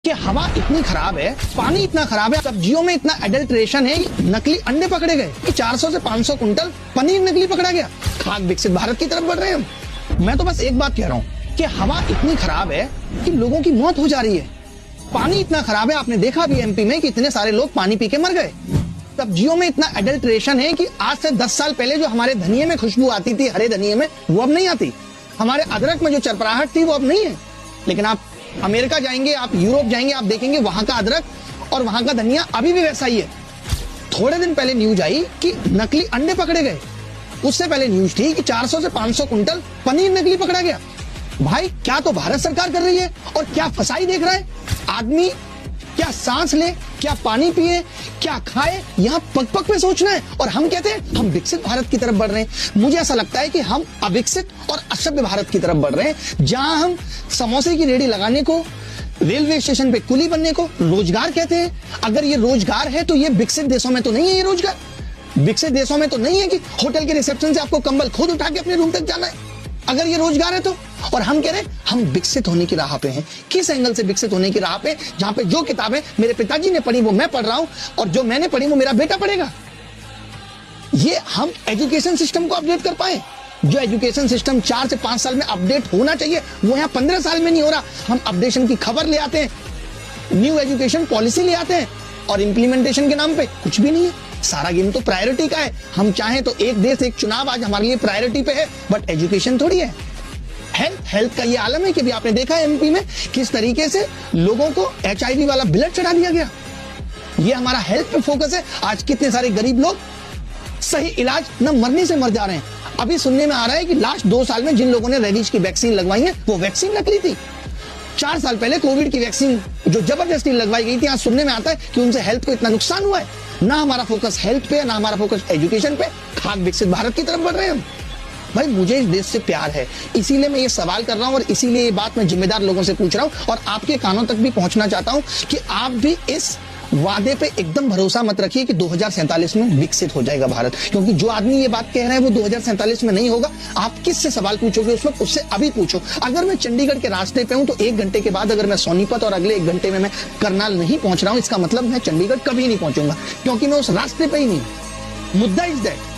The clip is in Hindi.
कि हवा इतनी खराब है, पानी इतना खराब है, सब्जियों में इतना एडल्ट्रेशन है, नकली अंडे पकड़े गए कि 400 से 500 कुंटल पनीर नकली पकड़ा गया। खाक विकसित भारत की तरफ बढ़ रहे हैं हम। मैं तो बस एक बात कह रहा हूँ कि हवा इतनी खराब है कि लोगों की मौत हो जा रही है। पानी इतना खराब है, आपने देखा भी एमपी में कि इतने सारे लोग पानी पी के मर गए। सब्जियों में इतना एडल्ट्रेशन है कि आज से 10 साल पहले जो हमारे धनिये में खुशबू आती थी, हरे धनिये में, वो अब नहीं आती। हमारे अदरक में जो चरपराहट थी वो अब नहीं है। लेकिन आप अमेरिका जाएंगे, आप यूरोप जाएंगे, आप देखेंगे वहां का अदरक और वहां का धनिया अभी भी वैसा ही है। थोड़े दिन पहले न्यूज आई कि नकली अंडे पकड़े गए। उससे पहले न्यूज थी कि 400 से 500 कुंटल पनीर नकली पकड़ा गया। भाई क्या तो भारत सरकार कर रही है और क्या फसाई देख रहा है आदमी। क्या सांस ले, क्या पानी पिए, क्या खाए, यहाँ पग पग पे सोचना है। और हम कहते हैं हम विकसित भारत की तरफ बढ़ रहे हैं। मुझे ऐसा लगता है कि हम अविकसित और असभ्य भारत की तरफ बढ़ रहे हैं, जहां हम समोसे की रेडी लगाने को, रेलवे स्टेशन पे कुली बनने को रोजगार कहते हैं। अगर ये रोजगार है तो ये विकसित देशों में तो नहीं है। ये रोजगार विकसित देशों में तो नहीं है कि होटल के रिसेप्शन से आपको कंबल खुद उठा के अपने रूम तक जाना है। अगर ये रोजगार है तो। और हम कह रहे हैं हम विकसित होने की राह पे हैं। किस एंगल से विकसित होने की राह पे? जहां पे जो किताबें मेरे पिताजी ने पढ़ी वो मैं पढ़ रहा हूं और जो मैंने पढ़ी वो मेरा बेटा पढ़ेगा। ये हम एजुकेशन सिस्टम को अपडेट कर पाए। जो एजुकेशन सिस्टम 4 से 5 साल में अपडेट होना चाहिए वो यहाँ 15 साल में नहीं हो रहा। हम अपडेशन की खबर ले आते हैं, न्यू एजुकेशन पॉलिसी ले आते हैं और इंप्लीमेंटेशन के नाम पे कुछ भी नहीं है। सारा गेम तो प्रायोरिटी का है। हम चाहें तो एक देश एक चुनाव आज हमारे लिए प्रायोरिटी पे है, बट एजुकेशन थोड़ी है। हेल्थ का ये आलम है कि भी आपने देखा है एमपी में किस तरीके से लोगों को HIV वाला ब्लड चढ़ा दिया गया। ये हमारा हेल्थ पे फोकस है। आज कितने सारे गरीब लोग सही इलाज न मरने से मर जा रहे हैं। अभी सुनने में आ रहा है कि लास्ट 2 साल में जिन लोगों ने रेबीज की वैक्सीन लगवाई है वो वैक्सीन नकली थी। 4 साल पहले कोविड की वैक्सीन जो जबरदस्ती लगवाई गई थी, आज सुनने में आता है कि उनसे हेल्थ को इतना नुकसान हुआ है। ना हमारा फोकस हेल्थ पे, ना हमारा फोकस एजुकेशन पे। खाक विकसित भारत की तरफ बढ़ रहे हैं हम। भाई मुझे इस देश से प्यार है, इसीलिए मैं ये सवाल कर रहा हूं और इसीलिए ये बात मैं जिम्मेदार लोगों से पूछ रहा हूं और आपके कानों तक भी पहुंचना चाहता हूं कि आप भी इस वादे पे एकदम भरोसा मत रखिए कि 2047 में विकसित हो जाएगा भारत। क्योंकि जो आदमी ये बात कह रहा है वो 2047 में नहीं होगा। आप किससे सवाल पूछोगे उस वक्त, उससे अभी पूछो। अगर मैं चंडीगढ़ के रास्ते पे हूं तो 1 घंटे के बाद अगर मैं सोनीपत और अगले 1 घंटे में मैं करनाल नहीं पहुंच रहा हूं, इसका मतलब मैं चंडीगढ़ कभी नहीं पहुंचूंगा, क्योंकि मैं उस रास्ते पे ही नहीं। मुद्दा इज दैट